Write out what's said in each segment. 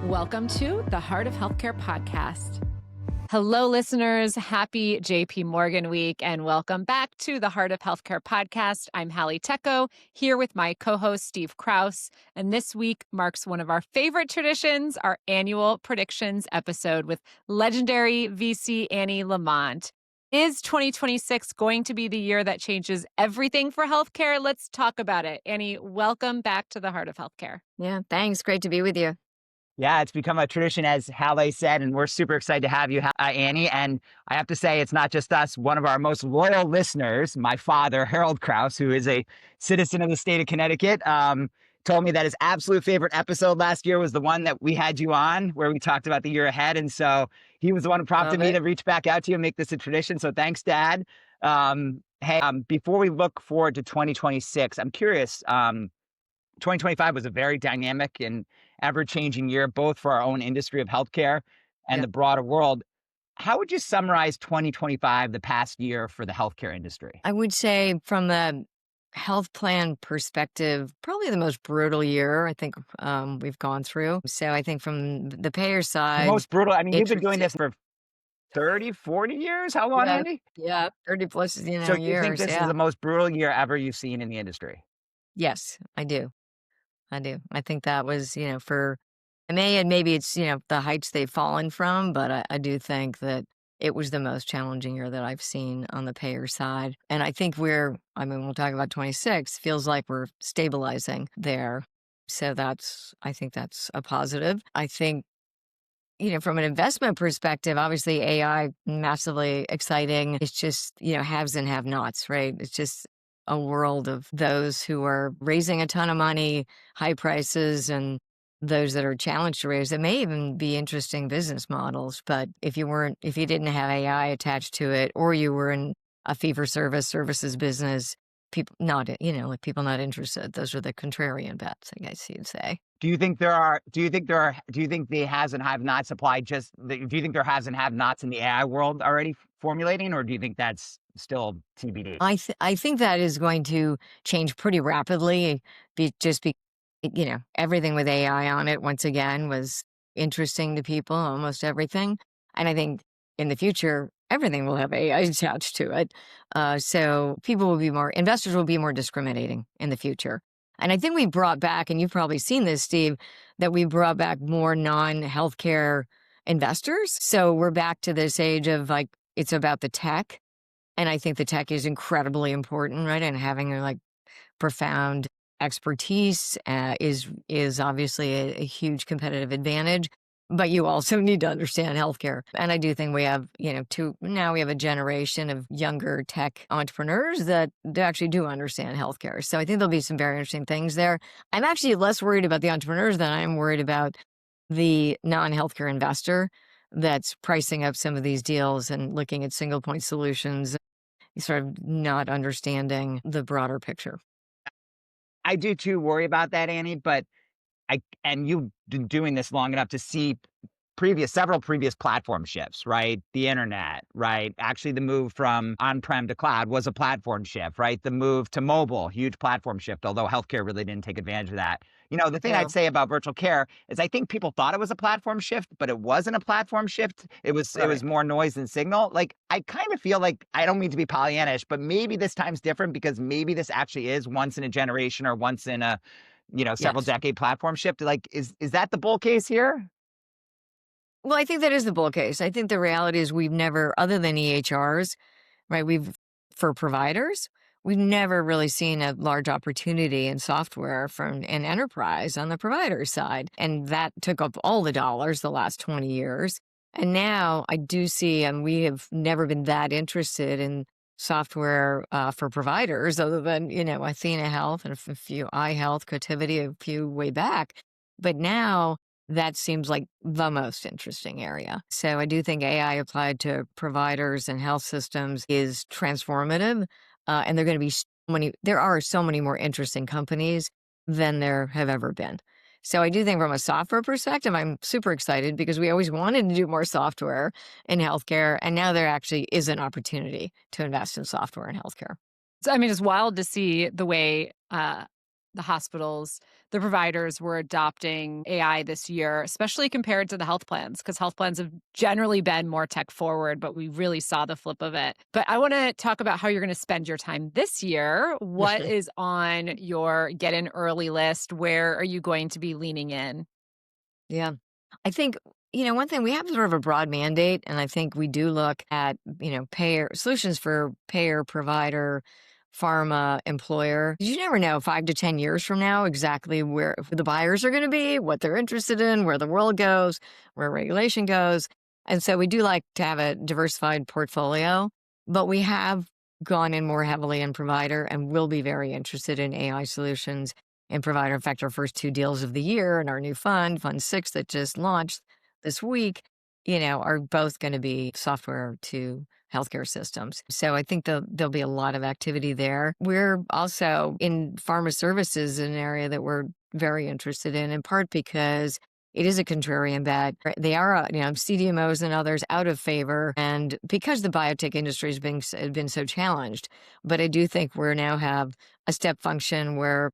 Welcome to the Heart of Healthcare podcast. Hello, listeners. Happy JP Morgan week, and welcome back to the Heart of Healthcare podcast. I'm Hallie Tecco, here with my co-host, Steve Krause. And this week marks one of our favorite traditions, our annual predictions episode with legendary VC Annie Lamont. Is 2026 going to be the year that changes everything for healthcare? Let's talk about it. Annie, welcome back to the Heart of Healthcare. Yeah, thanks. Great to be with you. Yeah, it's become a tradition, as Hallie said, and we're super excited to have you, Annie. And I have to say, it's not just us. One of our most loyal listeners, my father, Harold Krause, who is a citizen of the state of Connecticut, told me that his absolute favorite episode last year was the one that we had you on, where we talked about the year ahead. And so he was the one who prompted me to reach back out to you and make this a tradition. So thanks, Dad. Before we look forward to 2026, I'm curious. 2025 was a very dynamic and ever-changing year, both for our own industry of healthcare and the broader world. How would you summarize 2025, the past year for the healthcare industry? I would say from the health plan perspective, probably the most brutal year I think we've gone through. So I think from the payer side... The most brutal? I mean, you've been doing this for 30, 40 years? How long, Andy? Yeah, 30 plus years. So you think this is the most brutal year ever you've seen in the industry? Yes, I do. I think that was, for MA, and maybe it's, the heights they've fallen from, but I do think that it was the most challenging year that I've seen on the payer side. And I think we'll talk about 26, feels like we're stabilizing there. So I think that's a positive. I think, from an investment perspective, obviously AI, massively exciting. It's just, haves and have-nots, right? It's just a world of those who are raising a ton of money, high prices, and those that are challenged to raise. It may even be interesting business models, but if you didn't have AI attached to it, or you were in a fee-for-service services business, people not interested. Those are the contrarian bets, I guess you'd say. Do you think the has and have nots apply do you think there has and have nots in the AI world already formulating, or do you think that's still TBD? I think that is going to change pretty rapidly. Everything with AI on it, once again, was interesting to people, almost everything. And I think in the future, everything will have AI attached to it. So investors will be more discriminating in the future. And I think we brought back, and you've probably seen this, Steve, that we brought back more non-healthcare investors. So we're back to this age of it's about the tech. And I think the tech is incredibly important, right? And having profound expertise is obviously a huge competitive advantage. But you also need to understand healthcare. And I do think we have, now we have a generation of younger tech entrepreneurs that actually do understand healthcare. So I think there'll be some very interesting things there. I'm actually less worried about the entrepreneurs than I'm worried about the non-healthcare investor that's pricing up some of these deals and looking at single point solutions, sort of not understanding the broader picture. I do too worry about that, Annie, but and you've been doing this long enough to see several previous platform shifts, right? The internet, right? Actually, the move from on-prem to cloud was a platform shift, right? The move to mobile, huge platform shift, although healthcare really didn't take advantage of that. The thing I'd say about virtual care is I think people thought it was a platform shift, but it wasn't a platform shift. It was more noise than signal. I kind of feel like, I don't mean to be Pollyannish, but maybe this time's different because maybe this actually is once in a generation or once in a several decade platform shift. Is that the bull case here? Well, I think that is the bull case. I think the reality is we've never, other than EHRs, right? For providers, we've never really seen a large opportunity in software from an enterprise on the provider side. And that took up all the dollars the last 20 years. And now I do see, and we have never been that interested in software for providers other than, Athena Health and a few iHealth, Cotiviti, a few way back. But now that seems like the most interesting area. So I do think AI applied to providers and health systems is transformative. And there are so many more interesting companies than there have ever been. So I do think from a software perspective, I'm super excited because we always wanted to do more software in healthcare. And now there actually is an opportunity to invest in software in healthcare. So, it's wild to see the way the hospitals, the providers were adopting AI this year, especially compared to the health plans, because health plans have generally been more tech forward, but we really saw the flip of it. But I want to talk about how you're going to spend your time this year. What is on your get in early list? Where are you going to be leaning in? Yeah. I think, one thing we have sort of a broad mandate, and I think we do look at, payer solutions for payer, provider, pharma, employer. You never know 5 to 10 years from now exactly where the buyers are going to be, what they're interested in, where the world goes, where regulation goes. And so we do like to have a diversified portfolio, but we have gone in more heavily in provider and will be very interested in AI solutions and provider. In fact, our first 2 deals of the year and our new Fund 6 that just launched this week, are both going to be software to healthcare systems. So I think there'll be a lot of activity there. We're also in pharma services, an area that we're very interested in part because it is a contrarian bet. They are, CDMOs and others out of favor, and because the biotech industry has been so challenged. But I do think we now have a step function where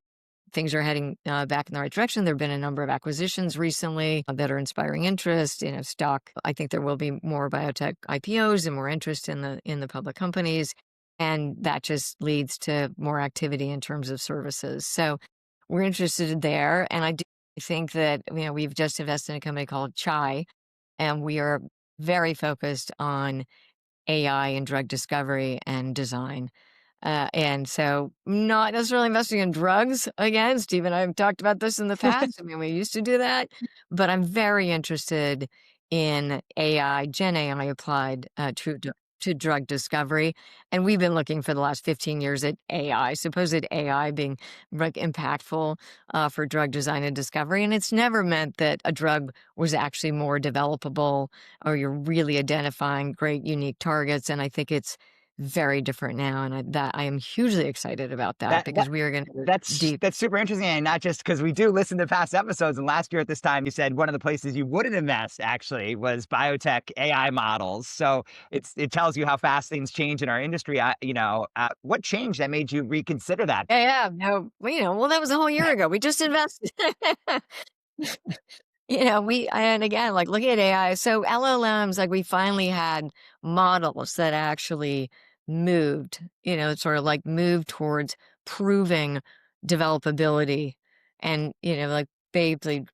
things are heading back in the right direction. There have been a number of acquisitions recently that are inspiring interest in a stock. I think there will be more biotech IPOs and more interest in the public companies, and that just leads to more activity in terms of services. So we're interested there, and I do think that we've just invested in a company called Chai, and we are very focused on AI and drug discovery and design. And so not necessarily investing in drugs. Again, Steve and I have talked about this in the past. I mean, we used to do that, but I'm very interested in AI, Gen AI applied to drug discovery. And we've been looking for the last 15 years at AI, supposed AI being impactful for drug design and discovery. And it's never meant that a drug was actually more developable or you're really identifying great, unique targets. And I think it's very different now, and I am hugely excited about that That because we are going to that's deep. that's super interesting, and not just because we do listen to past episodes. And last year at this time, you said one of the places you wouldn't invest actually was biotech AI models. So it tells you how fast things change in our industry. What changed that made you reconsider that? Yeah, no, well, that was a whole year ago. We just invested. And again, like looking at AI, so LLMs, like we finally had models that actually moved, sort of like moved towards proving developability and, like basically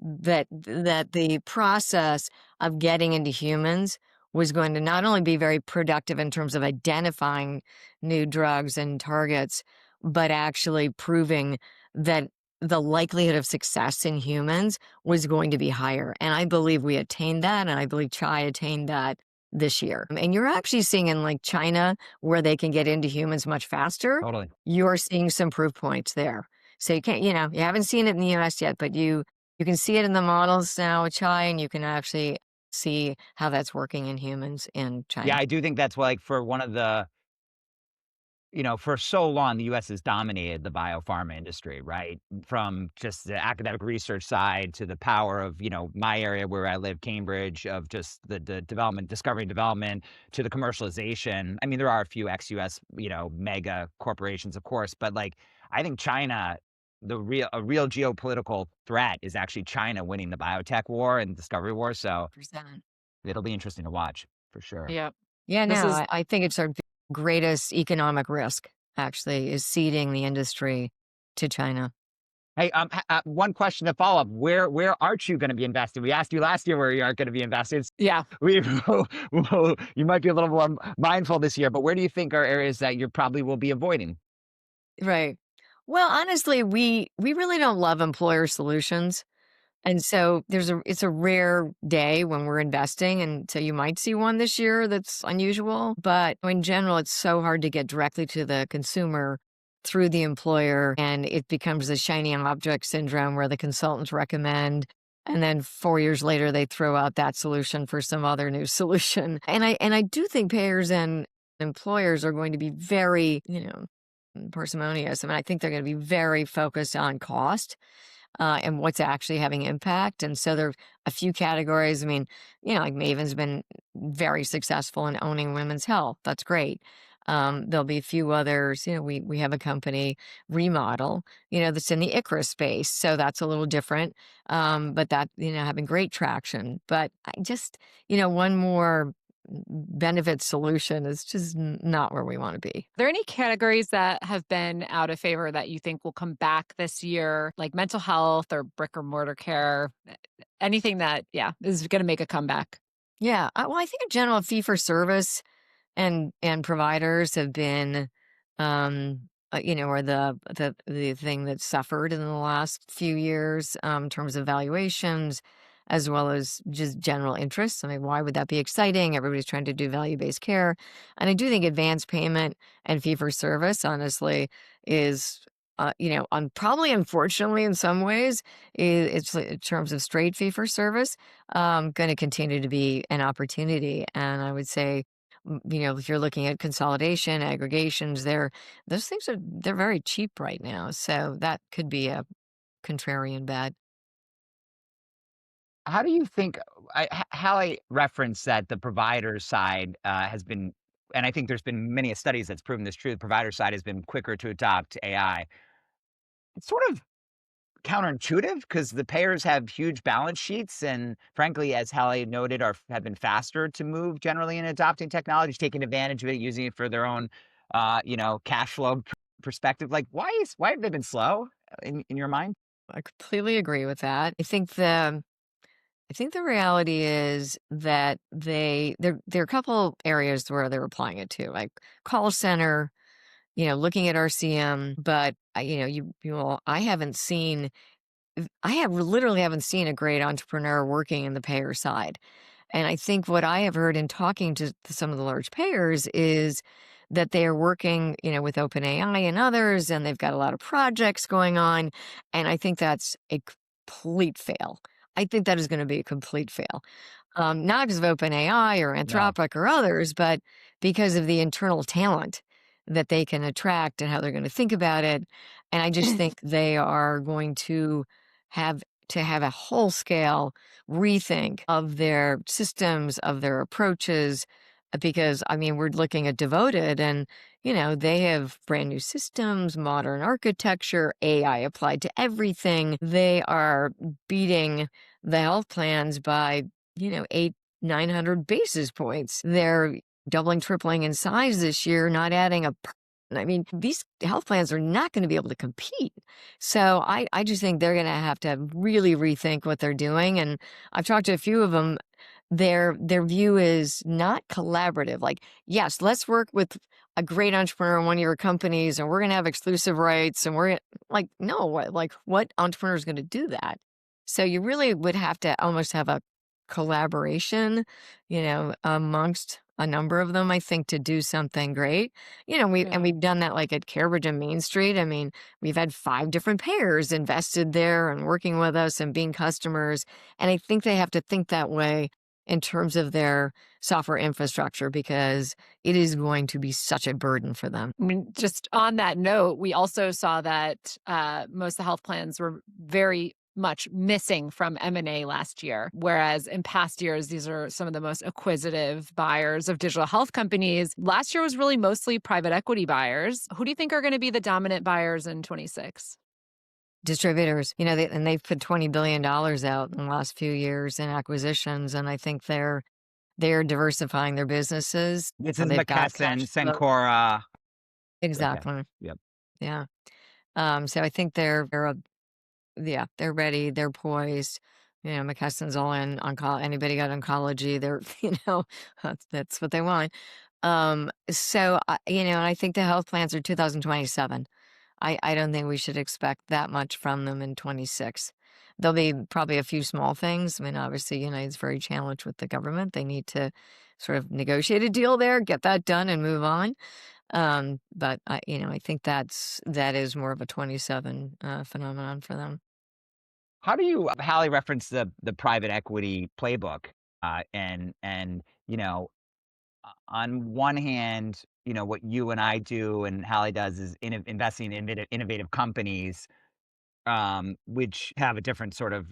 that the process of getting into humans was going to not only be very productive in terms of identifying new drugs and targets, but actually proving that the likelihood of success in humans was going to be higher. And I believe we attained that, and I believe Chai attained that this year. And you're actually seeing in like China, where they can get into humans much faster, Totally. you're seeing some proof points there. So you can't, you haven't seen it in the US yet, but you can see it in the models now with Chai, and you can actually see how that's working in humans in Yeah, China. I do think that's like for one of the for so long, the US has dominated the biopharma industry, right? From just the academic research side to the power of, my area where I live, Cambridge, of just the development, discovery and development to the commercialization. I mean, there are a few ex-US, mega corporations, of course, but like I think China, a real geopolitical threat is actually China winning the biotech war and discovery war. So 100%. it'll be interesting to watch for sure. Yep. Yeah, This no, is I think it's our greatest economic risk, actually, is ceding the industry to China. Hey, one question to follow up. Where aren't you gonna be invested? We asked you last year where you aren't gonna be invested. yeah. We you might be a little more mindful this year, but where do you think are areas that you probably will be avoiding? Right. Well, honestly, we really don't love employer solutions. And so it's a rare day when we're investing. And so you might see one this year that's unusual. But in general, it's so hard to get directly to the consumer through the employer. And it becomes the shiny object syndrome where the consultants recommend. And then 4 years later, they throw out that solution for some other new solution. And I do think payers and employers are going to be very, parsimonious. I mean, I think they're going to be very focused on cost and what's actually having impact. And so there are a few categories. I mean, like Maven's been very successful in owning women's health. That's great. There'll be a few others. We have a company, Remodel, that's in the ICRA space. So that's a little different. But that, having great traction. But I just, one more benefit solution is just not where we want to be. Are there any categories that have been out of favor that you think will come back this year, like mental health or brick or mortar care? Anything that, is going to make a comeback? Yeah. Well, I think in general, fee for service and providers have been, or the thing that suffered in the last few years, in terms of valuations, as well as just general interest. I mean, why would that be exciting? Everybody's trying to do value-based care, and I do think advanced payment and fee for service, honestly, is. Probably unfortunately in some ways, it's in terms of straight fee for service, going to continue to be an opportunity. And I would say, if you're looking at consolidation, aggregations, those things they're very cheap right now. So that could be a contrarian bet. How do you think, Hallie referenced that the provider side has been, and I think there's been many studies that's proven this true, the provider side has been quicker to adopt AI. It's sort of counterintuitive because the payers have huge balance sheets and frankly, as Hallie noted, have been faster to move generally in adopting technology, taking advantage of it, using it for their own, cash flow perspective. Like, why have they been slow in your mind? I completely agree with that. I think the reality is that there are a couple areas where they're applying it to, like call center, looking at RCM, but I have literally haven't seen a great entrepreneur working in the payer side. And I think what I have heard in talking to some of the large payers is that they are working, with OpenAI and others, and they've got a lot of projects going on. And I think that's a complete fail. I think that is going to be a complete fail. Not because of OpenAI or No. Anthropic or others, but because of the internal talent that they can attract and how they're going to think about it. And I just think they are going to have a whole scale rethink of their systems, of their approaches, because I mean, we're looking at Devoted and, they have brand new systems, modern architecture, AI applied to everything. They are beating the health plans by, 900 basis points. They're doubling, tripling in size this year, not adding I mean, these health plans are not going to be able to compete. So I just think they're going to really rethink what they're doing. And I've talked to a few of them. Their view is not collaborative. Like, yes, let's work with a great entrepreneur in one of your companies, and we're going to have exclusive rights. And like, no, what entrepreneur is going to do that? So you really would have to almost have a collaboration, amongst a number of them, I think, to do something great. We've done that like at CareBridge and Main Street. I mean, we've had 5 different payers invested there and working with us and being customers. And I think they have to think that way in terms of their software infrastructure because it is going to be such a burden for them. I mean, just on that note, we also saw that most of the health plans were very much missing from M&A last year, whereas in past years, these are some of the most acquisitive buyers of digital health companies. Last year was really mostly private equity buyers. Who do you think are going to be the dominant buyers in 26? Distributors, they've put $20 billion out in the last few years in acquisitions, and I think they're diversifying their businesses. This So is they've got McKesson, cash flow. Cencora. Okay. Exactly. Yep. Yeah. So I think they're ready, they're poised. McKesson's all in anybody got oncology, they're, that's what they want. So and I think the health plans are 2027. I don't think we should expect that much from them in 26. There'll be probably a few small things. I mean, obviously, United's very challenged with the government. They need to sort of negotiate a deal there, get that done, and move on. But I think that is more of a 27 phenomenon for them. How do you, Hallie referenced the private equity playbook, and on one hand, what you and I do and Hallie does is investing in innovative companies, which have a different sort of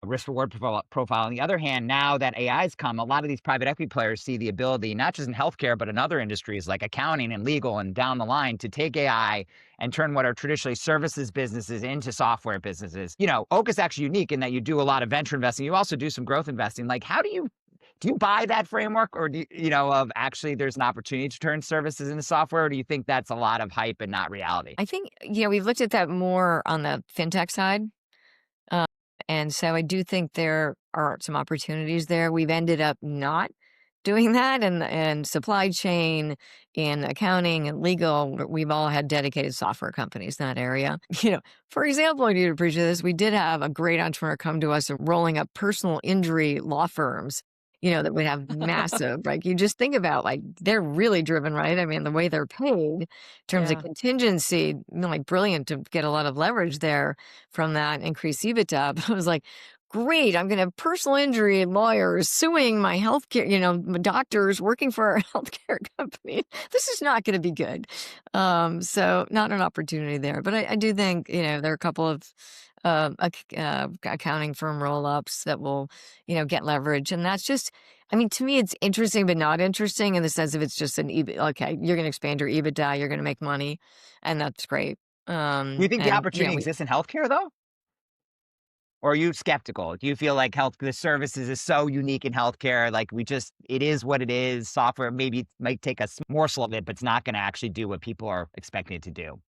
risk reward profile. On the other hand, now that AI's come, a lot of these private equity players see the ability, not just in healthcare, but in other industries like accounting and legal and down the line, to take AI and turn what are traditionally services businesses into software businesses. Oak is actually unique in that you do a lot of venture investing. You also do some growth investing. Like, how do you buy that framework, or of actually there's an opportunity to turn services into software, or do you think that's a lot of hype and not reality? I think, we've looked at that more on the fintech side. Uh, and so I do think there are some opportunities there. We've ended up not doing that, and supply chain, in accounting and legal, we've all had dedicated software companies in that area. For example, and you'd appreciate this, we did have a great entrepreneur come to us rolling up personal injury law firms, that would have massive, like, you just think about, like, they're really driven, right? I mean, the way they're paid in terms of Yeah. contingency, like, brilliant to get a lot of leverage there from that increased EBITDA. But I was like, great, I'm going to have personal injury lawyers suing my healthcare, my doctors working for our healthcare company. This is not going to be good. So not an opportunity there. But I do think, there are a couple of accounting firm roll-ups that will, get leverage. And that's just, I mean, to me, it's interesting, but not interesting in the sense of it's just an okay, you're going to expand your EBITDA, you're going to make money, and that's great. Do you think the And, opportunity exists in healthcare though? Or are you skeptical? Do you feel like the services is so unique in healthcare? Like, it is what it is. Software maybe might take a morsel of it, but it's not going to actually do what people are expecting it to do.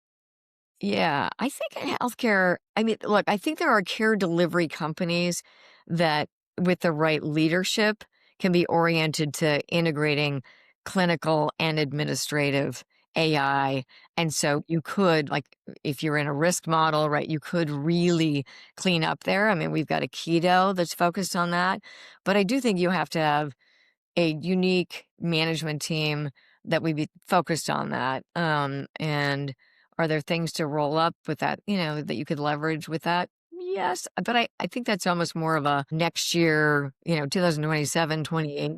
Yeah, I think in healthcare, I mean, look, I think there are care delivery companies that, with the right leadership, can be oriented to integrating clinical and administrative AI. And so you could, like, if you're in a risk model, right, you could really clean up there. I mean, we've got a keto that's focused on that. But I do think you have to have a unique management team that would be focused on that. And are there things to roll up with that, that you could leverage with that? Yes. But I think that's almost more of a next year, 2027, 28,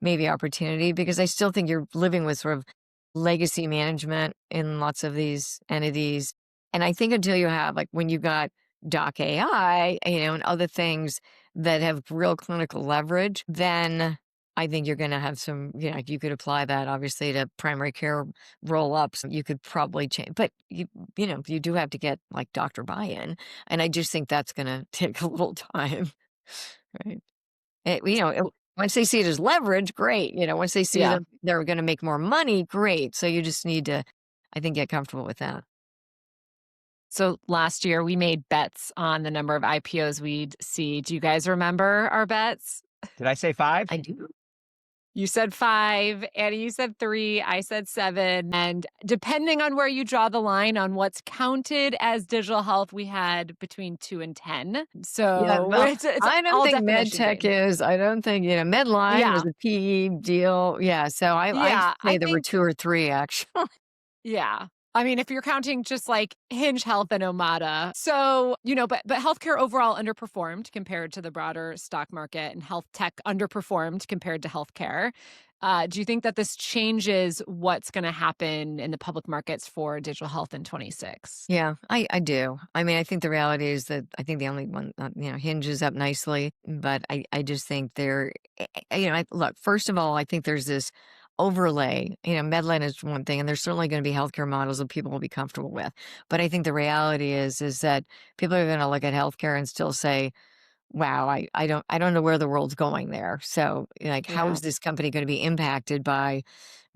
maybe opportunity, because I still think you're living with sort of legacy management in lots of these entities. And I think until you have, like, when you got Doc AI, and other things that have real clinical leverage, then I think you're going to have some, you could apply that obviously to primary care roll ups. You could probably change, but you do have to get, like, doctor buy-in. And I just think that's going to take a little time. Right. Once they see it as leverage, great. Once they see Yeah. that they're going to make more money, great. So you just need to, I think, get comfortable with that. So last year we made bets on the number of IPOs we'd see. Do you guys remember our bets? Did I say 5? I do. You said 5, Annie, you said 3, I said 7. And depending on where you draw the line on what's counted as digital health, we had between 2 and 10. Yeah, So well, it's I don't all think med definition tech game. is. I don't think, Medline was Yeah. a PE deal. Yeah, so I'd Yeah. say I there were think, 2 or 3 actually. yeah. I mean, if you're counting just like Hinge Health and Omada. So, but healthcare overall underperformed compared to the broader stock market, and health tech underperformed compared to healthcare. Do you think that this changes what's going to happen in the public markets for digital health in 26? Yeah, I do. I mean, I think the reality is that I think the only one, Hinge is up nicely, but I just think look, first of all, I think there's this overlay. Medline is one thing, and there's certainly going to be healthcare models that people will be comfortable with. But I think the reality is that people are going to look at healthcare and still say, wow, I don't know where the world's going there. So, like, how Yeah. is this company going to be impacted by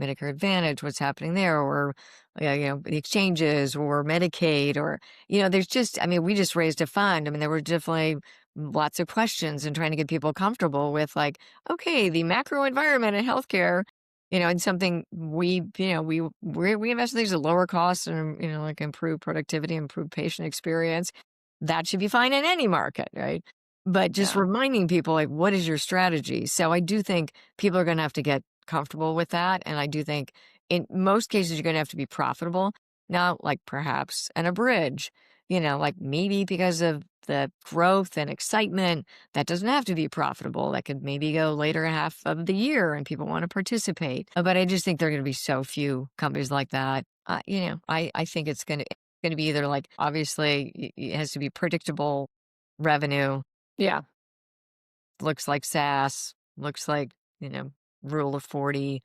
Medicare Advantage, what's happening there, or the exchanges, or Medicaid, or there's just, I mean, we just raised a fund. I mean, there were definitely lots of questions and trying to get people comfortable with, like, okay, the macro environment in healthcare, and something we invest in things at lower costs and like improve productivity, improve patient experience. That should be fine in any market, right? But just Yeah. reminding people, like, what is your strategy? So I do think people are going to have to get comfortable with that. And I do think in most cases, you're going to have to be profitable. Now, like, perhaps an abridge, like, maybe because of the growth and excitement, that doesn't have to be profitable. That could maybe go later half of the year and people want to participate. But I just think there are going to be so few companies like that. I think it's going to be either, like, obviously it has to be predictable revenue. Yeah. looks like SaaS, looks like, Rule of 40,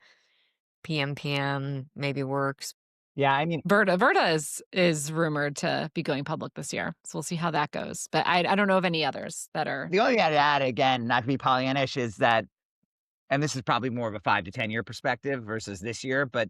PM maybe works. Yeah, I mean, Verta is rumored to be going public this year, so we'll see how that goes. But I don't know of any others that are. the only thing I'd add, again, not to be Pollyannish, is that, and this is probably more of a 5 to 10 year perspective versus this year, but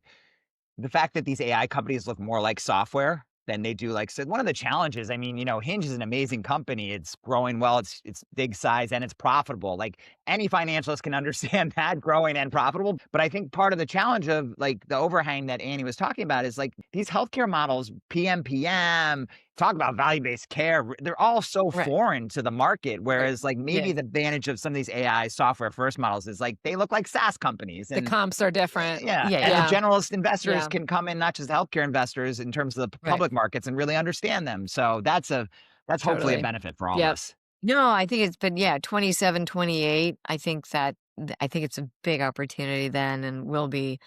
the fact that these AI companies look more like software than they do like, so one of the challenges, I mean, Hinge is an amazing company. It's growing well, it's big size, and it's profitable. Like, any financialist can understand that, growing and profitable. But I think part of the challenge of like the overhang that Annie was talking about is like these healthcare models, PMPM, talk about value-based care, they're all so Right. foreign to the market. Whereas like maybe Yeah. the advantage of some of these AI software first models is like they look like SaaS companies, The and comps are different. yeah, Yeah, and yeah. the generalist investors Yeah. can come in, not just healthcare investors, in terms of the Right. public markets, and really understand them. So that's hopefully a Totally. benefit for all of Yep. us. No, I think but yeah, 27, 28. I think it's a big opportunity then, and will be.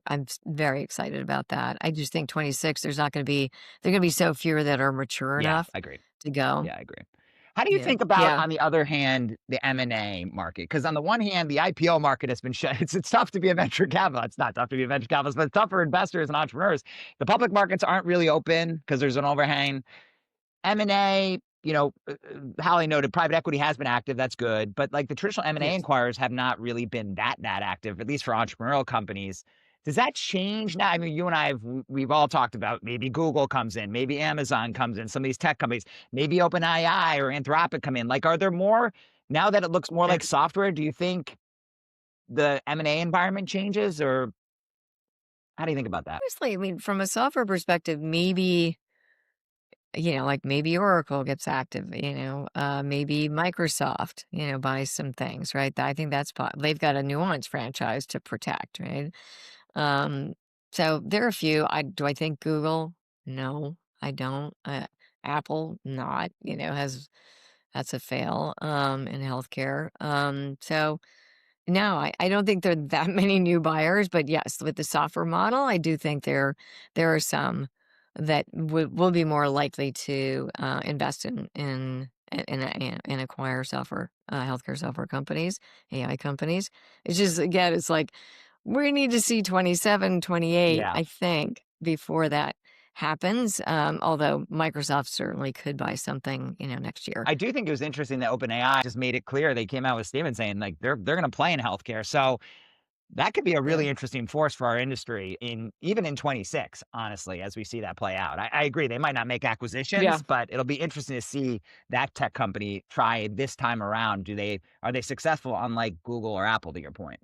I'm very excited about that. I just think 26, there are going to be so few that are mature Yeah, enough I agree. to go. Yeah, I agree. How do you Yeah. think about, Yeah. on the other hand, the M&A market? Because on the one hand, the IPO market has been shut. It's tough to be a venture capitalist. It's not tough to be a venture capitalist, but it's tough for investors and entrepreneurs. The public markets aren't really open because there's an overhang. M&A, Hallie noted private equity has been active. That's good. But like the traditional M&A Yes. inquirers have not really been that active, at least for entrepreneurial companies. Does that change now? I mean, you and I we've all talked about maybe Google comes in, maybe Amazon comes in, some of these tech companies, maybe OpenAI or Anthropic come in. Like, are there more now that it looks more Yeah. like software? Do you think the M&A environment changes, or how do you think about that? Honestly, I mean, from a software perspective, maybe, like maybe Oracle gets active, maybe Microsoft, buys some things, right? I think they've got a Nuance franchise to protect, right? Um, so there are a few. Do I think Google? No, I don't. Apple, not, that's a fail, in healthcare. So no, I don't think there are that many new buyers, but yes, with the software model, I do think there are some that will be more likely to invest in acquire software, healthcare software companies, AI companies. It's just, again, it's like we need to see 27, 28, Yeah. I think, before that happens. Although Microsoft certainly could buy something, next year. I do think it was interesting that OpenAI just made it clear. They came out with statements saying like they're going to play in healthcare. So that could be a Yeah. really interesting force for our industry even in 26, honestly, as we see that play out. I agree. They might not make acquisitions, Yeah. but it'll be interesting to see that tech company try this time around. Are they successful, unlike Google or Apple, to your point?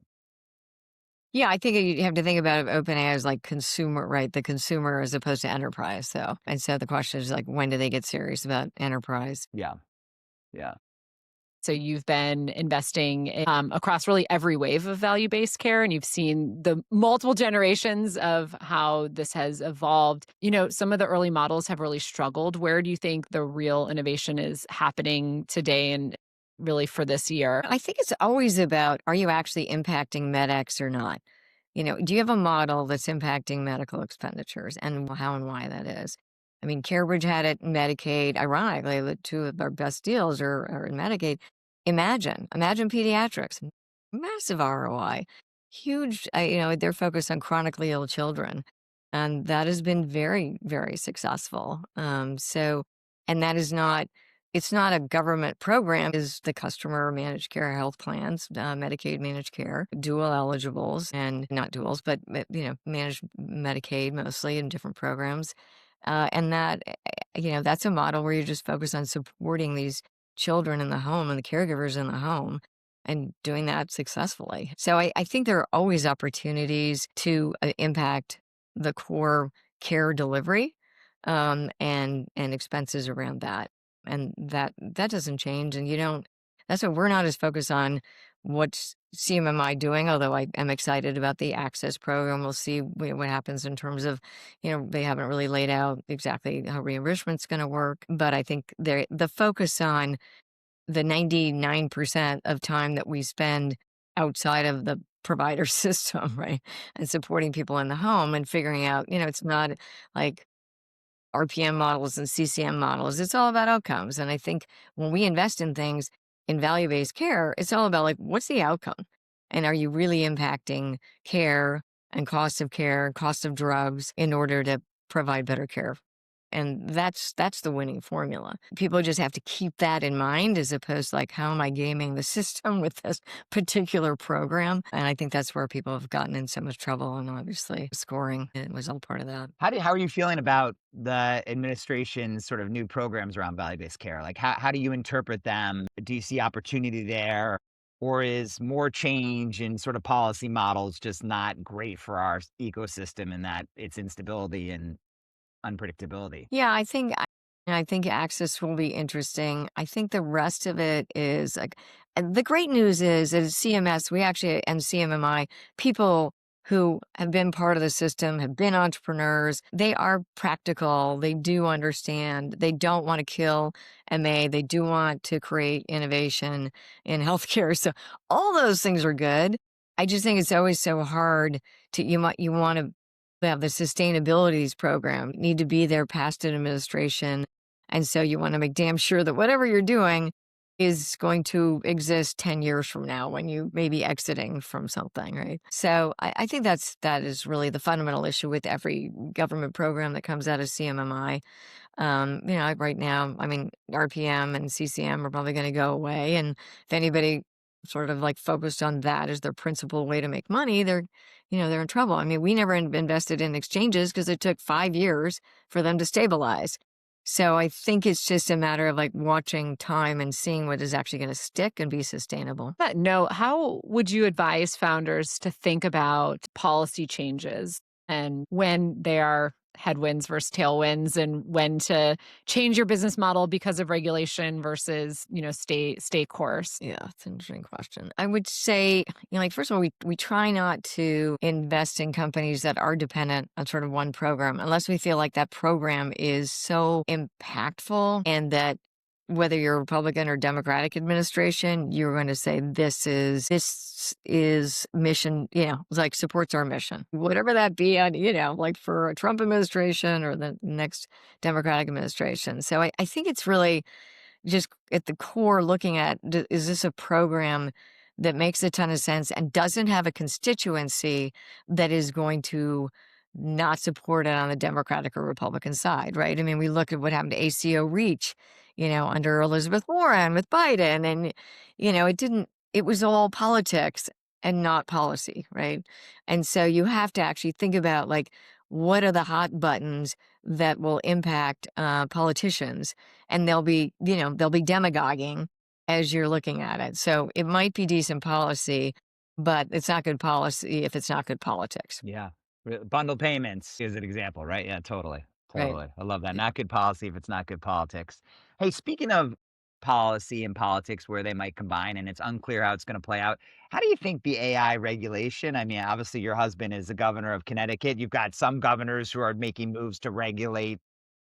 Yeah, I think you have to think about OpenAI as like consumer, right? The consumer as opposed to enterprise. So the question is like, when do they get serious about enterprise? Yeah. Yeah. So you've been investing across really every wave of value-based care, and you've seen the multiple generations of how this has evolved. Some of the early models have really struggled. Where do you think the real innovation is happening today and really for this year? I think it's always about, are you actually impacting MedX or not? Do you have a model that's impacting medical expenditures, and how and why that is? I mean, CareBridge had it in Medicaid. Ironically, the two of our best deals are in Medicaid. Imagine pediatrics, massive ROI, huge. They're focused on chronically ill children, and that has been very, very successful. And that is not. It's not a government program. Is the customer managed care health plans, Medicaid managed care, dual eligibles, and not duals, but managed Medicaid mostly in different programs. And that, that's a model where you just focus on supporting these children in the home and the caregivers in the home and doing that successfully. So I think there are always opportunities to impact the core care delivery, and expenses around that. And that doesn't change. And that's what we're not as focused on what's CMMI doing, although I am excited about the access program. We'll see what happens in terms of, they haven't really laid out exactly how reimbursement's going to work. But I think the focus on the 99% of time that we spend outside of the provider system, right? And supporting people in the home and figuring out, it's not like RPM models and CCM models. It's all about outcomes. And I think when we invest in things, in value-based care, it's all about like, what's the outcome? And are you really impacting care and cost of care, cost of drugs in order to provide better care? And that's the winning formula. People just have to keep that in mind as opposed to like, how am I gaming the system with this particular program? And I think that's where people have gotten in so much trouble. And obviously scoring, it was all part of that. How are you feeling about the administration's sort of new programs around value-based care? Like, how do you interpret them? Do you see opportunity there? Or is more change in sort of policy models just not great for our ecosystem in that its instability and unpredictability? Yeah, I think access will be interesting. I think the rest of it is like, and the great news is that at CMS, we actually, and CMMI, people who have been part of the system, have been entrepreneurs, they are practical, they do understand, they don't want to kill MA, they do want to create innovation in healthcare. So all those things are good. I just think it's always so hard to, you want to have the sustainabilities program need to be there past an administration. And so you want to make damn sure that whatever you're doing is going to exist 10 years from now when you may be exiting from something, right? So I think that is really the fundamental issue with every government program that comes out of CMMI. Right now, I mean, RPM and CCM are probably going to go away. And if anybody sort of like focused on that as their principal way to make money, they're in trouble. I mean, we never invested in exchanges because it took 5 years for them to stabilize. So I think it's just a matter of like watching time and seeing what is actually going to stick and be sustainable. That note, how would you advise founders to think about policy changes and when they are headwinds versus tailwinds, and when to change your business model because of regulation versus, stay course? Yeah, it's an interesting question. I would say, like, first of all, we try not to invest in companies that are dependent on sort of one program unless we feel like that program is so impactful and that whether you're a Republican or Democratic administration, you're going to say this is mission, like supports our mission, whatever that be, like for a Trump administration or the next Democratic administration. So I think it's really just at the core looking at, is this a program that makes a ton of sense and doesn't have a constituency that is going to not support it on the Democratic or Republican side, right? I mean, we look at what happened to ACO REACH, under Elizabeth Warren with Biden, and, it was all politics and not policy, right? And so you have to actually think about like, what are the hot buttons that will impact politicians? And they'll be demagoguing as you're looking at it. So it might be decent policy, but it's not good policy if it's not good politics. Yeah. Bundle payments is an example, right? Yeah, totally. Right. Totally. I love that. Not good policy if it's not good politics. Hey, speaking of policy and politics where they might combine and it's unclear how it's going to play out, how do you think the AI regulation? I mean, obviously, your husband is the governor of Connecticut. You've got some governors who are making moves to regulate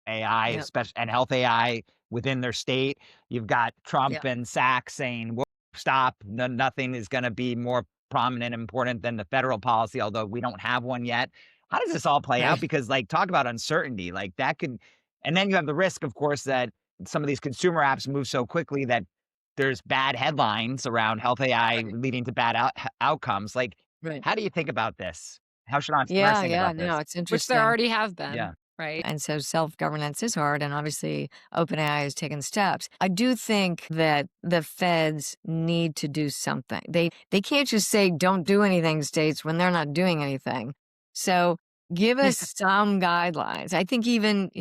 AI, Yeah. especially and health AI within their state. You've got Trump Yeah. and Sachs saying, "Whoa, stop, nothing is going to be more prominent and important than the federal policy, although we don't have one yet." How does this all play out? Right. Because like talk about uncertainty, like that could, and then you have the risk, of course, that some of these consumer apps move so quickly that there's bad headlines around health AI Right. leading to bad outcomes. Like, Right. how do you think about this? How should entrepreneurs Yeah. think Yeah. about No, this? it's Which there interesting. already have been, Yeah. right? And so self-governance is hard, and obviously OpenAI has taken steps. I do think that the feds need to do something. They can't just say don't do anything, states, when they're not doing anything. So give us some guidelines. I think even,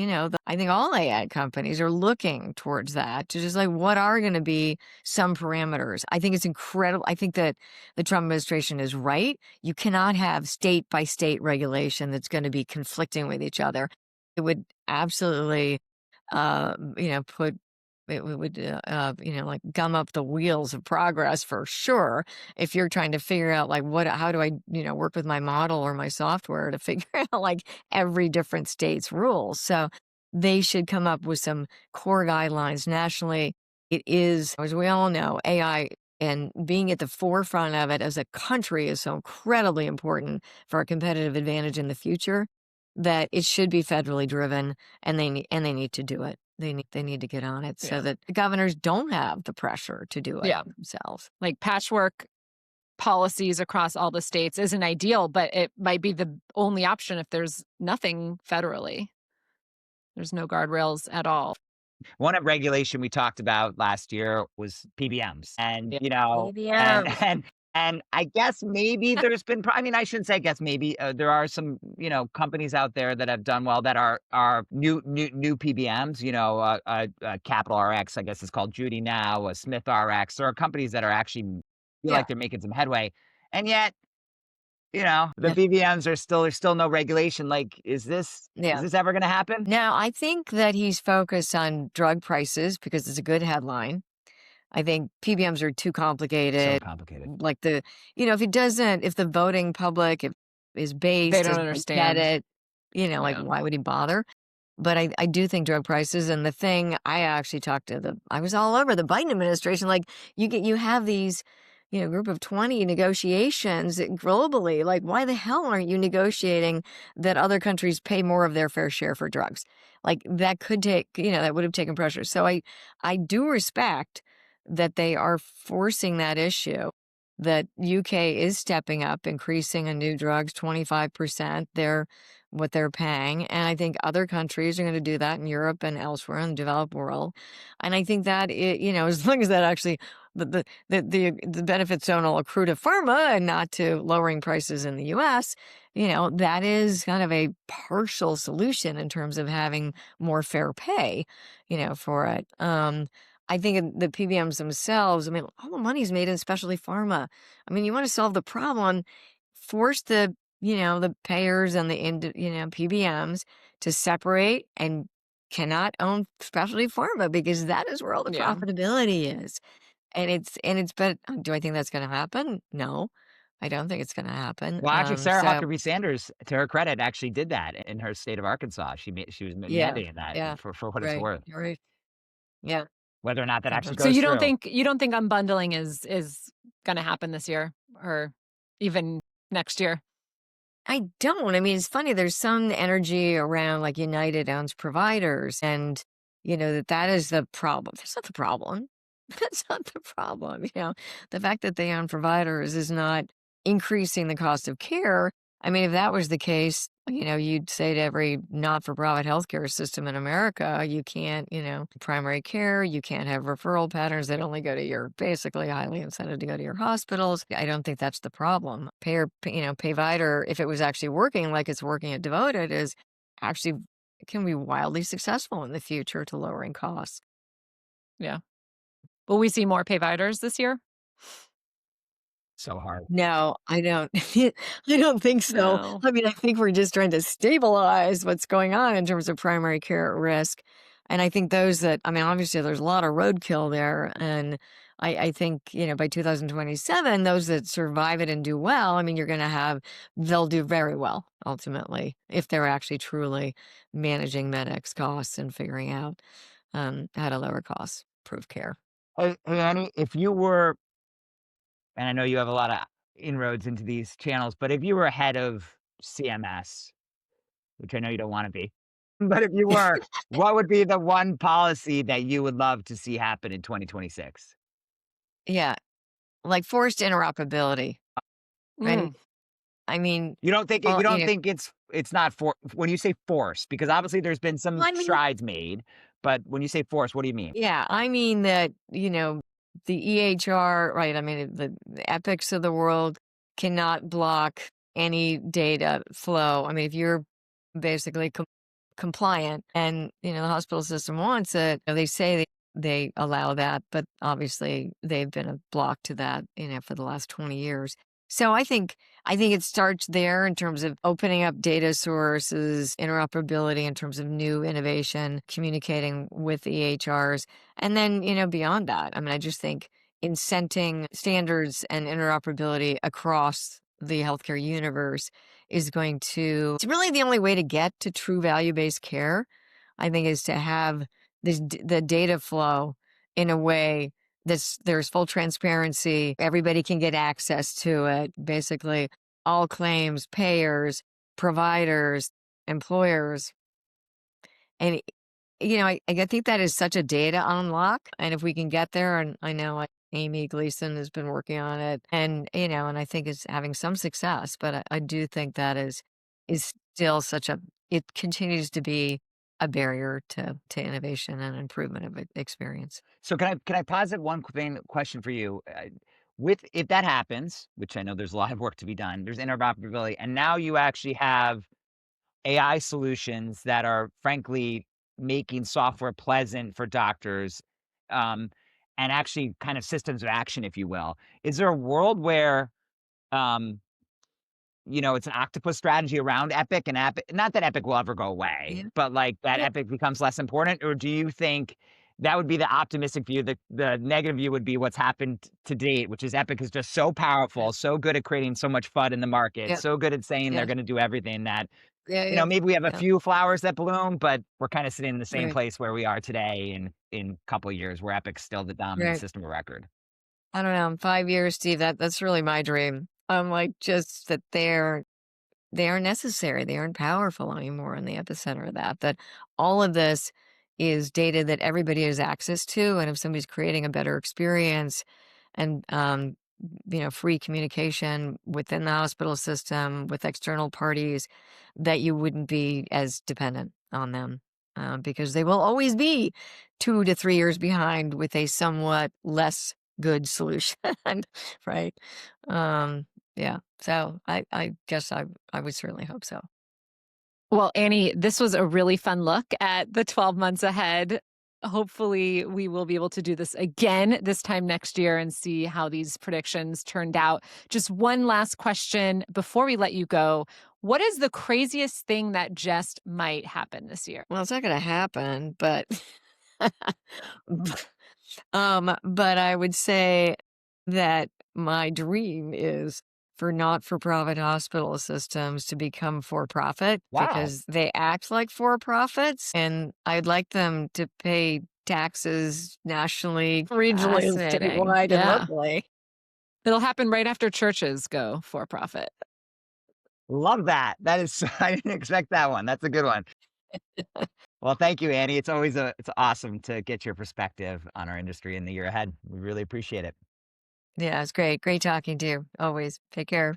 I think all AI companies are looking towards that to just like, what are going to be some parameters? I think it's incredible. I think that the Trump administration is right. You cannot have state by state regulation that's going to be conflicting with each other. It would absolutely, put it would, like gum up the wheels of progress for sure. If you're trying to figure out like how do I, work with my model or my software to figure out like every different state's rules. So they should come up with some core guidelines nationally. It is, as we all know, AI and being at the forefront of it as a country is so incredibly important for our competitive advantage in the future that it should be federally driven, and they need to do it. They need to get on it so Yeah. that the governors don't have the pressure to do it Yeah. themselves. Like patchwork policies across all the states isn't ideal, but it might be the only option if there's nothing federally. There's no guardrails at all. One of regulation we talked about last year was PBMs, and Yeah. PBMs. and I guess maybe there's been. I mean, I shouldn't say. I guess maybe there are some companies out there that have done well that are new PBMs. Capital RX, I guess it's called Judy now. Smith RX. There are companies that are actually feel Yeah. like they're making some headway, and yet the Yeah. PBMs there's still no regulation. Like, is this ever going to happen? Now, I think that he's focused on drug prices because it's a good headline. I think PBMs are too So complicated. complicated. Like if the voting public is They based, don't doesn't get understand. it, like Yeah. why would he bother? But I do think drug prices and the thing I actually talked to I was all over the Biden administration. Like you have these, group of 20 negotiations globally. Like why the hell aren't you negotiating that other countries pay more of their fair share for drugs? Like that could take, that would have taken pressure. So I do respect that they are forcing that issue. That UK is stepping up, increasing on new drugs 25%. What they're paying. And I think other countries are going to do that in Europe and elsewhere in the developed world. And I think that as long as that actually the benefits don't all accrue to pharma and not to lowering prices in the US, that is kind of a partial solution in terms of having more fair pay, for it. I think the PBMs themselves, I mean, all the money's made in specialty pharma. I mean, you want to solve the problem, force the payers and PBMs to separate and cannot own specialty pharma because that is where all the Yeah. profitability is. But do I think that's going to happen? No, I don't think it's going to happen. Well, actually, Sarah So Huckabee Sanders, to her credit, actually did that in her state of Arkansas. She was yeah, mandating that yeah, for what it's right, worth. you're right. Yeah, Whether or not that actually So goes through. you don't think unbundling is going to happen this year or even next year? I don't. I mean, it's funny. There's some energy around like United owns providers and, that is the problem. That's not the problem. That's not the problem. The fact that they own providers is not increasing the cost of care. I mean, if that was the case, you'd say to every not-for-profit healthcare system in America, you can't, primary care, you can't have referral patterns that only go to your basically highly incented to go to your hospitals. I don't think that's the problem. Payvider, if it was actually working like it's working at Devoted, is actually can be wildly successful in the future to lowering costs. Yeah. Will we see more payviders this year? So hard. No, I don't. I don't think so. No. I mean, I think we're just trying to stabilize what's going on in terms of primary care at risk. And I think obviously there's a lot of roadkill there. And I think, by 2027, those that survive it and do well, I mean, they'll do very well ultimately if they're actually truly managing MedX costs and figuring out how to lower costs, improve care. Hey, Annie, if you were, and I know you have a lot of inroads into these channels, but if you were head of CMS, which I know you don't want to be, but if you were, what would be the one policy that you would love to see happen in 2026? Yeah, like forced interoperability, right? Mm. I mean, You don't think well, it's not for when you say force, because obviously there's been some I mean, strides made, but when you say force, what do you mean? yeah, I mean that, the EHR, right? I mean, the epics of the world cannot block any data flow. I mean, if you're basically compliant and, the hospital system wants it, they say they allow that, but obviously they've been a block to that, for the last 20 years. So I think it starts there in terms of opening up data sources, interoperability in terms of new innovation, communicating with EHRs, and then, beyond that. I mean, I just think incenting standards and interoperability across the healthcare universe it's really the only way to get to true value-based care, I think, is to have the data flow in a way there's full transparency. Everybody can get access to it. Basically, all claims, payers, providers, employers, and I think that is such a data unlock. And if we can get there, and I know Amy Gleason has been working on it and I think is having some success, but I do think that is still it continues to be a barrier to innovation and improvement of experience. So can I posit one question for you? With if that happens, which I know there's a lot of work to be done, there's interoperability, and now you actually have AI solutions that are frankly making software pleasant for doctors, um, and actually kind of systems of action, if you will. Is there a world where um, it's an octopus strategy around Epic and Epic, not that Epic will ever go away, Yeah. but like that Yeah. Epic becomes less important? Or do you think that would be the optimistic view? The negative view would be what's happened to date, which is Epic is just so Yeah. powerful, so good at creating so much FUD in the market, Yeah. so good at saying they're Yeah. going to do everything that, Yeah. Yeah. maybe we have a Yeah. few flowers that bloom, but we're kind of sitting in the same Right. place where we are today in a couple of years, where Epic's still the dominant Right. system of record. I don't know. In 5 years, Steve, that's really my dream. I'm like just that they aren't necessary. They aren't powerful anymore in the epicenter of that all of this is data that everybody has access to. And if somebody's creating a better experience and, free communication within the hospital system with external parties, that you wouldn't be as dependent on them. Because they will always be 2 to 3 years behind with a somewhat less good solution, right? Yeah. So I guess I would certainly hope so. Well, Annie, this was a really fun look at the 12 months ahead. Hopefully, we will be able to do this again this time next year and see how these predictions turned out. Just one last question before we let you go. What is the craziest thing that just might happen this year? Well, it's not going to happen, but but I would say that my dream is for not-for-profit hospital systems to become for-profit Wow. because they act like for-profits, and I'd like them to pay taxes nationally, regionally, and Fascinating. statewide, and Yeah. locally. It'll happen right after churches go for profit. Love that. That is I didn't expect that one. That's a good one. Well, thank you, Annie. It's awesome to get your perspective on our industry in the year ahead. We really appreciate it. Yeah, it's great. Great talking to you. Always. Take care.